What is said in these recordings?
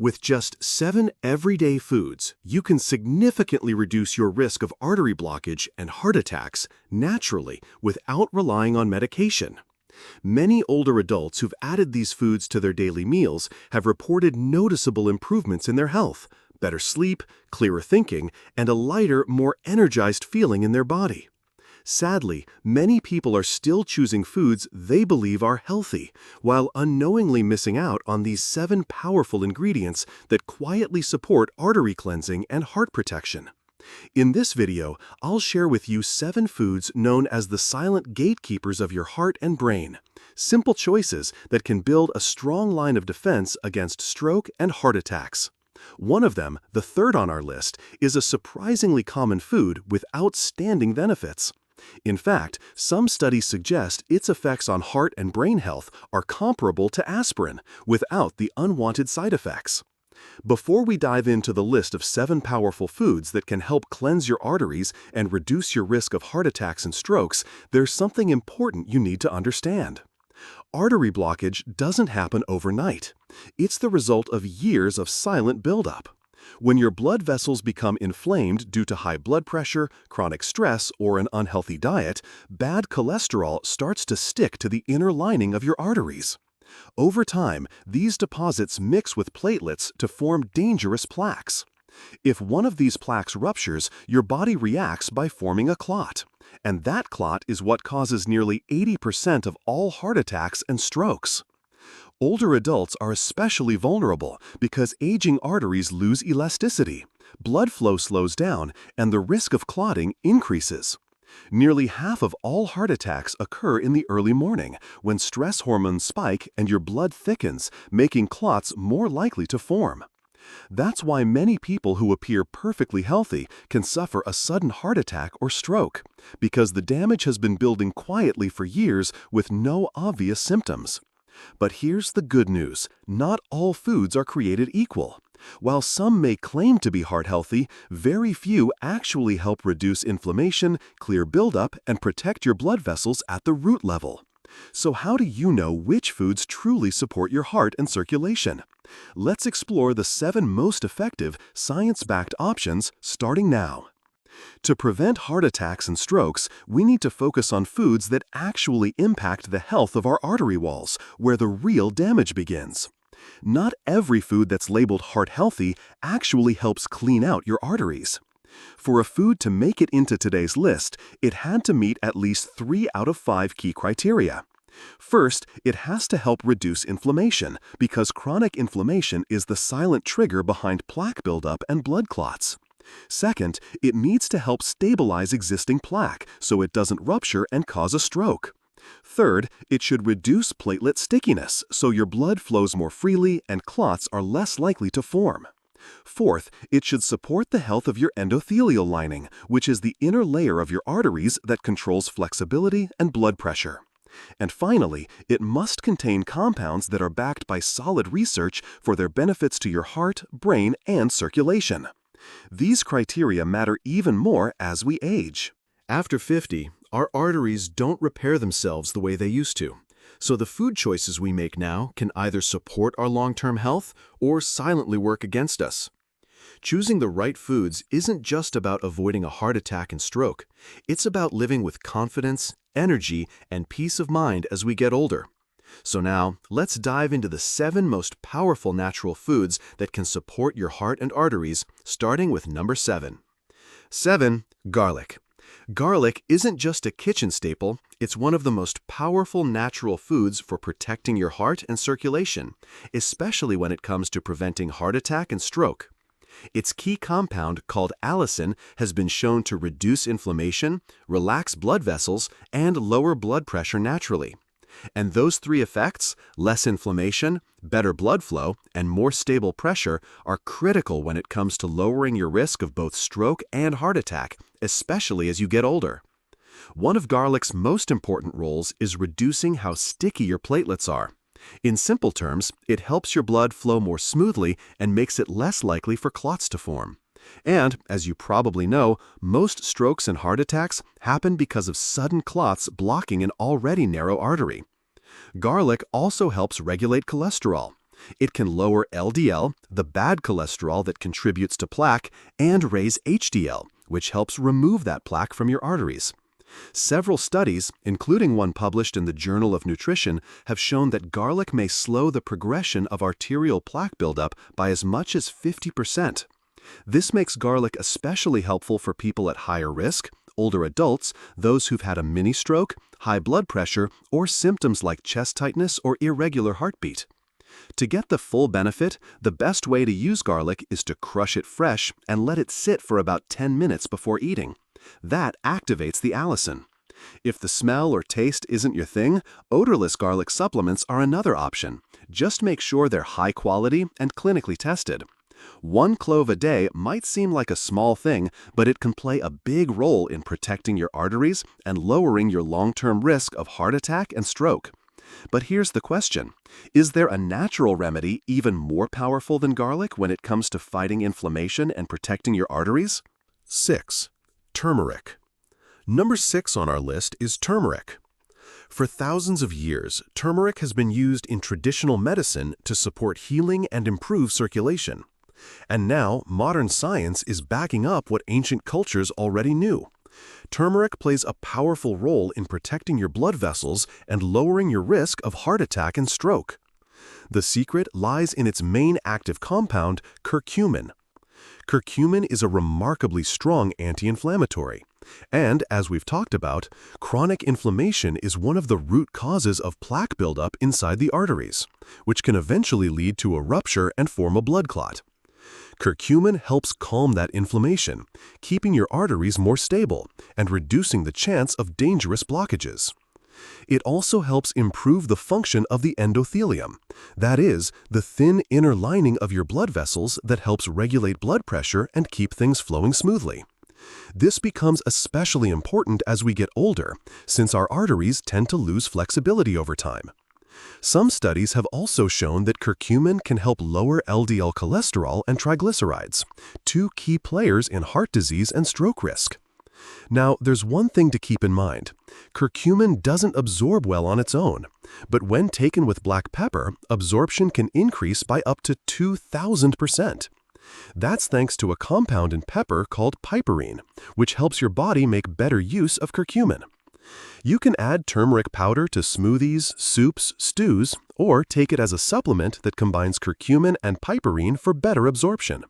With just 7 everyday foods, you can significantly reduce your risk of artery blockage and heart attacks naturally without relying on medication. Many older adults who've added these foods to their daily meals have reported noticeable improvements in their health, better sleep, clearer thinking, and a lighter, more energized feeling in their body. Sadly, many people are still choosing foods they believe are healthy, while unknowingly missing out on these 7 powerful ingredients that quietly support artery cleansing and heart protection. In this video, I'll share with you 7 foods known as the silent gatekeepers of your heart and brain. Simple choices that can build a strong line of defense against stroke and heart attacks. One of them, the third on our list, is a surprisingly common food with outstanding benefits. In fact, some studies suggest its effects on heart and brain health are comparable to aspirin, without the unwanted side effects. Before we dive into the list of 7 powerful foods that can help cleanse your arteries and reduce your risk of heart attacks and strokes, there's something important you need to understand. Artery blockage doesn't happen overnight. It's the result of years of silent buildup. When your blood vessels become inflamed due to high blood pressure, chronic stress, or an unhealthy diet, bad cholesterol starts to stick to the inner lining of your arteries. Over time, these deposits mix with platelets to form dangerous plaques. If one of these plaques ruptures, your body reacts by forming a clot. And that clot is what causes nearly 80% of all heart attacks and strokes. Older adults are especially vulnerable because aging arteries lose elasticity, blood flow slows down, and the risk of clotting increases. Nearly half of all heart attacks occur in the early morning, when stress hormones spike and your blood thickens, making clots more likely to form. That's why many people who appear perfectly healthy can suffer a sudden heart attack or stroke, because the damage has been building quietly for years with no obvious symptoms. But here's the good news. Not all foods are created equal. While some may claim to be heart healthy, very few actually help reduce inflammation, clear buildup, and protect your blood vessels at the root level. So how do you know which foods truly support your heart and circulation? Let's explore the 7 most effective, science-backed options starting now. To prevent heart attacks and strokes, we need to focus on foods that actually impact the health of our artery walls, where the real damage begins. Not every food that's labeled heart healthy actually helps clean out your arteries. For a food to make it into today's list, it had to meet at least 3 out of 5 key criteria. First, it has to help reduce inflammation, because chronic inflammation is the silent trigger behind plaque buildup and blood clots. Second, it needs to help stabilize existing plaque so it doesn't rupture and cause a stroke. Third, it should reduce platelet stickiness so your blood flows more freely and clots are less likely to form. Fourth, it should support the health of your endothelial lining, which is the inner layer of your arteries that controls flexibility and blood pressure. And finally, it must contain compounds that are backed by solid research for their benefits to your heart, brain, and circulation. These criteria matter even more as we age. After 50, our arteries don't repair themselves the way they used to. So the food choices we make now can either support our long-term health or silently work against us. Choosing the right foods isn't just about avoiding a heart attack and stroke. It's about living with confidence, energy, and peace of mind as we get older. So now, let's dive into the 7 most powerful natural foods that can support your heart and arteries, starting with number 7. 7. Garlic. Garlic isn't just a kitchen staple, it's one of the most powerful natural foods for protecting your heart and circulation, especially when it comes to preventing heart attack and stroke. Its key compound, called allicin, has been shown to reduce inflammation, relax blood vessels, and lower blood pressure naturally. And those 3 effects, less inflammation, better blood flow, and more stable pressure, are critical when it comes to lowering your risk of both stroke and heart attack, especially as you get older. One of garlic's most important roles is reducing how sticky your platelets are. In simple terms, it helps your blood flow more smoothly and makes it less likely for clots to form. And, as you probably know, most strokes and heart attacks happen because of sudden clots blocking an already narrow artery. Garlic also helps regulate cholesterol. It can lower LDL, the bad cholesterol that contributes to plaque, and raise HDL, which helps remove that plaque from your arteries. Several studies, including one published in the Journal of Nutrition, have shown that garlic may slow the progression of arterial plaque buildup by as much as 50%. This makes garlic especially helpful for people at higher risk, older adults, those who've had a mini stroke, high blood pressure, or symptoms like chest tightness or irregular heartbeat. To get the full benefit, the best way to use garlic is to crush it fresh and let it sit for about 10 minutes before eating. That activates the allicin. If the smell or taste isn't your thing, odorless garlic supplements are another option. Just make sure they're high quality and clinically tested. 1 clove a day might seem like a small thing, but it can play a big role in protecting your arteries and lowering your long-term risk of heart attack and stroke. But here's the question. Is there a natural remedy even more powerful than garlic when it comes to fighting inflammation and protecting your arteries? 6. Turmeric. Number 6 on our list is turmeric. For thousands of years, turmeric has been used in traditional medicine to support healing and improve circulation. And now, modern science is backing up what ancient cultures already knew. Turmeric plays a powerful role in protecting your blood vessels and lowering your risk of heart attack and stroke. The secret lies in its main active compound, curcumin. Curcumin is a remarkably strong anti-inflammatory. And, as we've talked about, chronic inflammation is one of the root causes of plaque buildup inside the arteries, which can eventually lead to a rupture and form a blood clot. Curcumin helps calm that inflammation, keeping your arteries more stable and reducing the chance of dangerous blockages. It also helps improve the function of the endothelium, that is, the thin inner lining of your blood vessels that helps regulate blood pressure and keep things flowing smoothly. This becomes especially important as we get older, since our arteries tend to lose flexibility over time. Some studies have also shown that curcumin can help lower LDL cholesterol and triglycerides, 2 key players in heart disease and stroke risk. Now, there's one thing to keep in mind. Curcumin doesn't absorb well on its own, but when taken with black pepper, absorption can increase by up to 2,000%. That's thanks to a compound in pepper called piperine, which helps your body make better use of curcumin. You can add turmeric powder to smoothies, soups, stews, or take it as a supplement that combines curcumin and piperine for better absorption.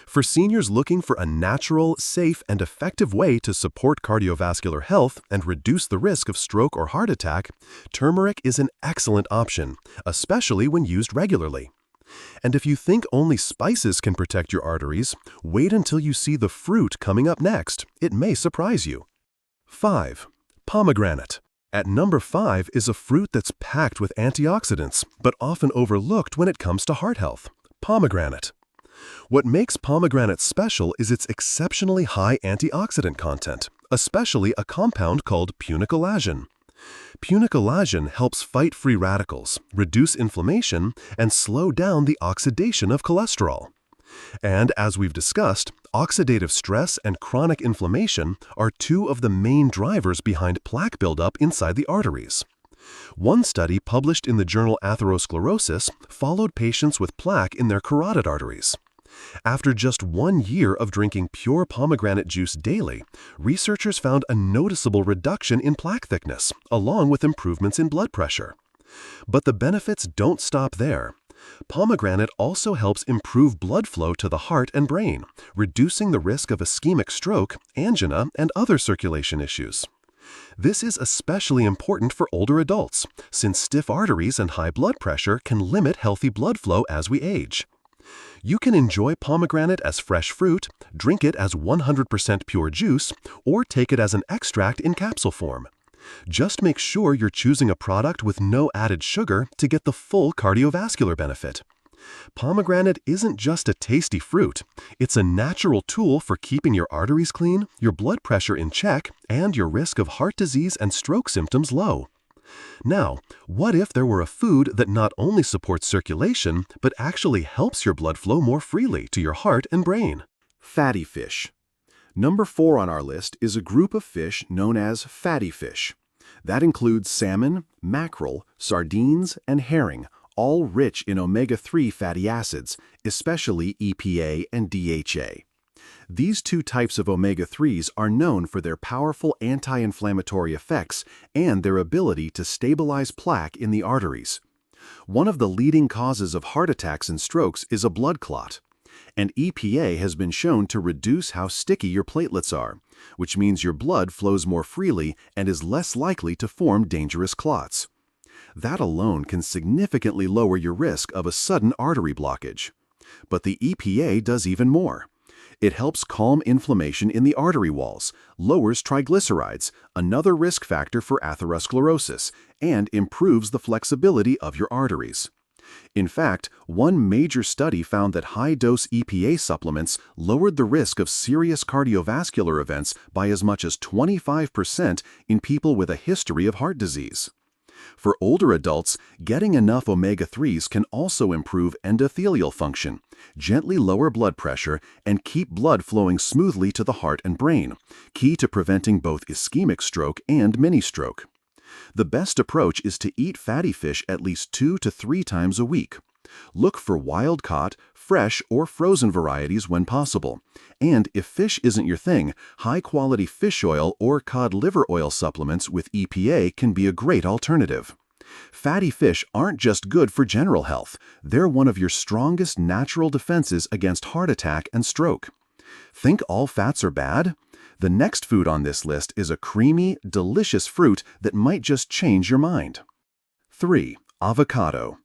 For seniors looking for a natural, safe, and effective way to support cardiovascular health and reduce the risk of stroke or heart attack, turmeric is an excellent option, especially when used regularly. And if you think only spices can protect your arteries, wait until you see the fruit coming up next. It may surprise you. 5. Pomegranate. At number 5 is a fruit that's packed with antioxidants, but often overlooked when it comes to heart health: pomegranate. What makes pomegranate special is its exceptionally high antioxidant content, especially a compound called punicalagin. Punicalagin helps fight free radicals, reduce inflammation, and slow down the oxidation of cholesterol. And as we've discussed, oxidative stress and chronic inflammation are 2 of the main drivers behind plaque buildup inside the arteries. One study published in the journal Atherosclerosis followed patients with plaque in their carotid arteries. After just 1 year of drinking pure pomegranate juice daily, researchers found a noticeable reduction in plaque thickness, along with improvements in blood pressure. But the benefits don't stop there. Pomegranate also helps improve blood flow to the heart and brain, reducing the risk of ischemic stroke, angina, and other circulation issues. This is especially important for older adults, since stiff arteries and high blood pressure can limit healthy blood flow as we age. You can enjoy pomegranate as fresh fruit, drink it as 100% pure juice, or take it as an extract in capsule form. Just make sure you're choosing a product with no added sugar to get the full cardiovascular benefit. Pomegranate isn't just a tasty fruit, it's a natural tool for keeping your arteries clean, your blood pressure in check, and your risk of heart disease and stroke symptoms low. Now, what if there were a food that not only supports circulation, but actually helps your blood flow more freely to your heart and brain? Fatty fish. Number 4 on our list is a group of fish known as fatty fish. That includes salmon, mackerel, sardines, and herring, all rich in omega-3 fatty acids, especially EPA and DHA. These two types of omega-3s are known for their powerful anti-inflammatory effects and their ability to stabilize plaque in the arteries. One of the leading causes of heart attacks and strokes is a blood clot, and EPA has been shown to reduce how sticky your platelets are, which means your blood flows more freely and is less likely to form dangerous clots. That alone can significantly lower your risk of a sudden artery blockage. But the EPA does even more. It helps calm inflammation in the artery walls, lowers triglycerides, another risk factor for atherosclerosis, and improves the flexibility of your arteries. In fact, one major study found that high-dose EPA supplements lowered the risk of serious cardiovascular events by as much as 25% in people with a history of heart disease. For older adults, getting enough omega-3s can also improve endothelial function, gently lower blood pressure, and keep blood flowing smoothly to the heart and brain, key to preventing both ischemic stroke and mini-stroke. The best approach is to eat fatty fish at least 2 to 3 times a week. Look for wild-caught, fresh, or frozen varieties when possible. And if fish isn't your thing, high-quality fish oil or cod liver oil supplements with EPA can be a great alternative. Fatty fish aren't just good for general health, they're one of your strongest natural defenses against heart attack and stroke. Think all fats are bad? The next food on this list is a creamy, delicious fruit that might just change your mind. 3. Avocado.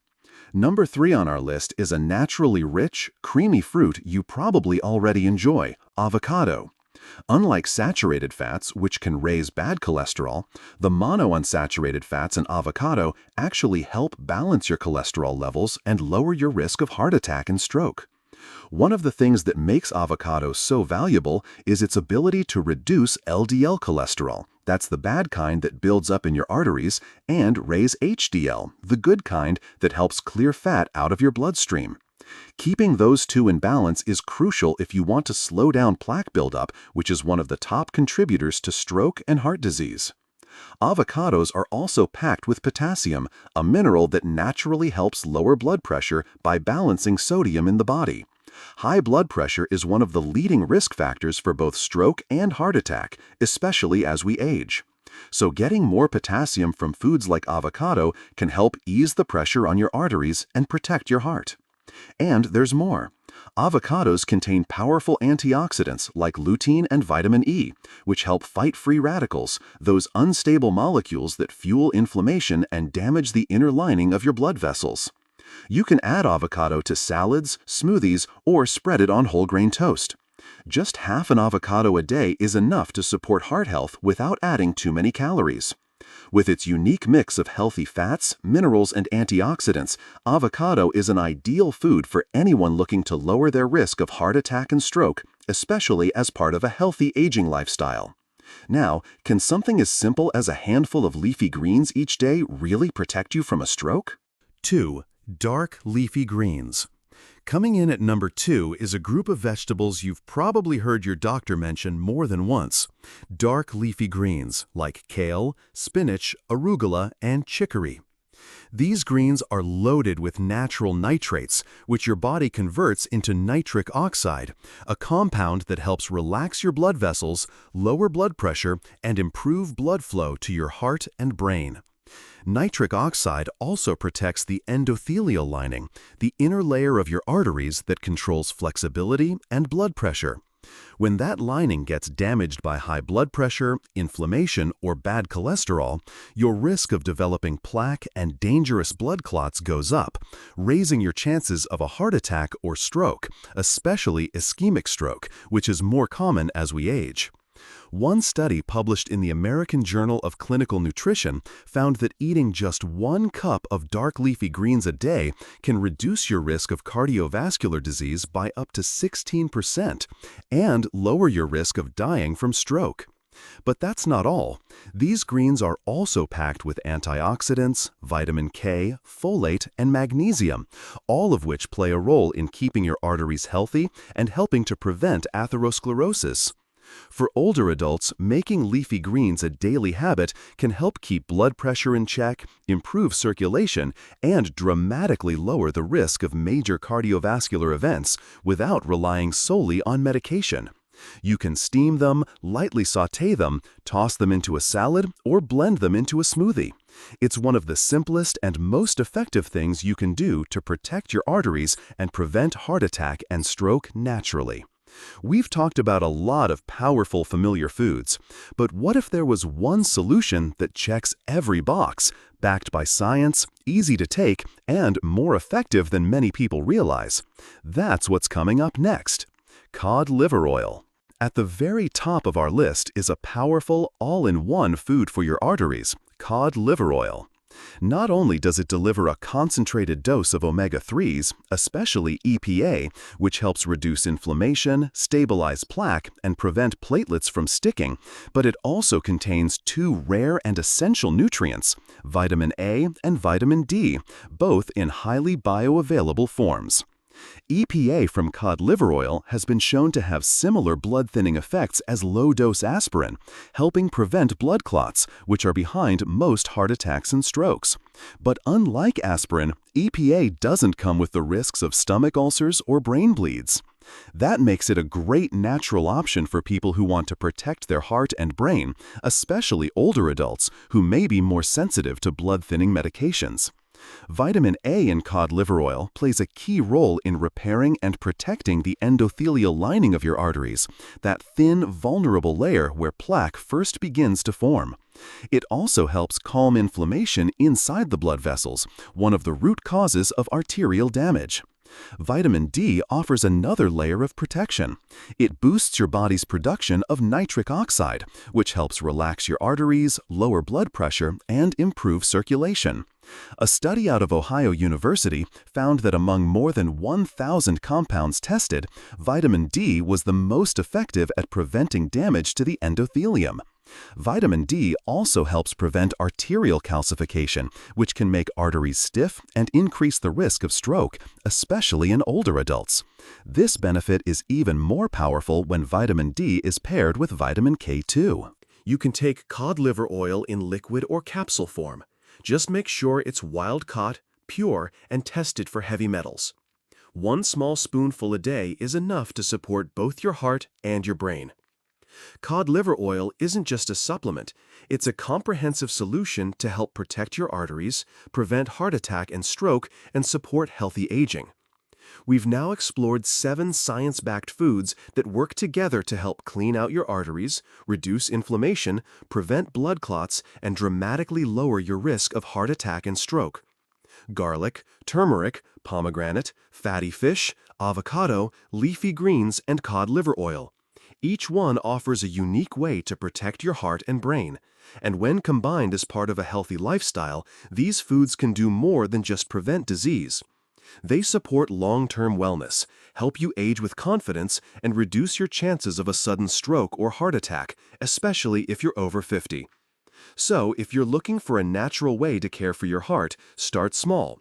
Number 3 on our list is a naturally rich, creamy fruit you probably already enjoy, avocado. Unlike saturated fats, which can raise bad cholesterol, the monounsaturated fats in avocado actually help balance your cholesterol levels and lower your risk of heart attack and stroke. One of the things that makes avocado so valuable is its ability to reduce LDL cholesterol, that's the bad kind that builds up in your arteries, and raise HDL, the good kind that helps clear fat out of your bloodstream. Keeping those two in balance is crucial if you want to slow down plaque buildup, which is one of the top contributors to stroke and heart disease. Avocados are also packed with potassium, a mineral that naturally helps lower blood pressure by balancing sodium in the body. High blood pressure is one of the leading risk factors for both stroke and heart attack, especially as we age. So getting more potassium from foods like avocado can help ease the pressure on your arteries and protect your heart. And there's more. Avocados contain powerful antioxidants like lutein and vitamin E, which help fight free radicals, those unstable molecules that fuel inflammation and damage the inner lining of your blood vessels. You can add avocado to salads, smoothies, or spread it on whole grain toast. Just half an avocado a day is enough to support heart health without adding too many calories. With its unique mix of healthy fats, minerals, and antioxidants, avocado is an ideal food for anyone looking to lower their risk of heart attack and stroke, especially as part of a healthy aging lifestyle. Now, can something as simple as a handful of leafy greens each day really protect you from a stroke? 2. Dark leafy greens. Coming in at number 2 is a group of vegetables you've probably heard your doctor mention more than once. Dark leafy greens like kale, spinach, arugula, and chicory. These greens are loaded with natural nitrates, which your body converts into nitric oxide, a compound that helps relax your blood vessels, lower blood pressure, and improve blood flow to your heart and brain. Nitric oxide also protects the endothelial lining, the inner layer of your arteries that controls flexibility and blood pressure. When that lining gets damaged by high blood pressure, inflammation, or bad cholesterol, your risk of developing plaque and dangerous blood clots goes up, raising your chances of a heart attack or stroke, especially ischemic stroke, which is more common as we age. One study published in the American Journal of Clinical Nutrition found that eating just 1 cup of dark leafy greens a day can reduce your risk of cardiovascular disease by up to 16% and lower your risk of dying from stroke. But that's not all. These greens are also packed with antioxidants, vitamin K, folate, and magnesium, all of which play a role in keeping your arteries healthy and helping to prevent atherosclerosis. For older adults, making leafy greens a daily habit can help keep blood pressure in check, improve circulation, and dramatically lower the risk of major cardiovascular events without relying solely on medication. You can steam them, lightly sauté them, toss them into a salad, or blend them into a smoothie. It's one of the simplest and most effective things you can do to protect your arteries and prevent heart attack and stroke naturally. We've talked about a lot of powerful familiar foods, but what if there was one solution that checks every box, backed by science, easy to take, and more effective than many people realize? That's what's coming up next. Cod liver oil. At the very top of our list is a powerful, all-in-one food for your arteries, cod liver oil. Not only does it deliver a concentrated dose of omega-3s, especially EPA, which helps reduce inflammation, stabilize plaque, and prevent platelets from sticking, but it also contains two rare and essential nutrients, vitamin A and vitamin D, both in highly bioavailable forms. EPA from cod liver oil has been shown to have similar blood-thinning effects as low-dose aspirin, helping prevent blood clots, which are behind most heart attacks and strokes. But unlike aspirin, EPA doesn't come with the risks of stomach ulcers or brain bleeds. That makes it a great natural option for people who want to protect their heart and brain, especially older adults who may be more sensitive to blood-thinning medications. Vitamin A in cod liver oil plays a key role in repairing and protecting the endothelial lining of your arteries, that thin, vulnerable layer where plaque first begins to form. It also helps calm inflammation inside the blood vessels, one of the root causes of arterial damage. Vitamin D offers another layer of protection. It boosts your body's production of nitric oxide, which helps relax your arteries, lower blood pressure, and improve circulation. A study out of Ohio University found that among more than 1,000 compounds tested, vitamin D was the most effective at preventing damage to the endothelium. Vitamin D also helps prevent arterial calcification, which can make arteries stiff and increase the risk of stroke, especially in older adults. This benefit is even more powerful when vitamin D is paired with vitamin K2. You can take cod liver oil in liquid or capsule form. Just make sure it's wild-caught, pure, and tested for heavy metals. 1 small spoonful a day is enough to support both your heart and your brain. Cod liver oil isn't just a supplement, it's a comprehensive solution to help protect your arteries, prevent heart attack and stroke, and support healthy aging. We've now explored 7 science-backed foods that work together to help clean out your arteries, reduce inflammation, prevent blood clots, and dramatically lower your risk of heart attack and stroke. Garlic, turmeric, pomegranate, fatty fish, avocado, leafy greens, and cod liver oil. Each one offers a unique way to protect your heart and brain, and when combined as part of a healthy lifestyle, these foods can do more than just prevent disease. They support long-term wellness, help you age with confidence, and reduce your chances of a sudden stroke or heart attack, especially if you're over 50. So, if you're looking for a natural way to care for your heart, start small.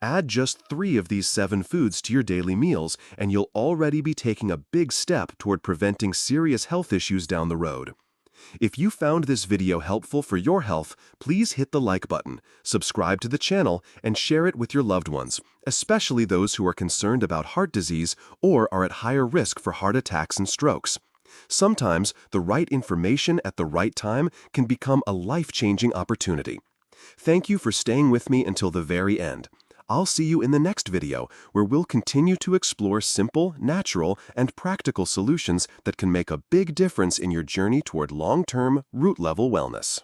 Add just 3 of these 7 foods to your daily meals, and you'll already be taking a big step toward preventing serious health issues down the road. If you found this video helpful for your health, please hit the like button, subscribe to the channel, and share it with your loved ones, especially those who are concerned about heart disease or are at higher risk for heart attacks and strokes. Sometimes, the right information at the right time can become a life-changing opportunity. Thank you for staying with me until the very end. I'll see you in the next video, where we'll continue to explore simple, natural, and practical solutions that can make a big difference in your journey toward long-term, root-level wellness.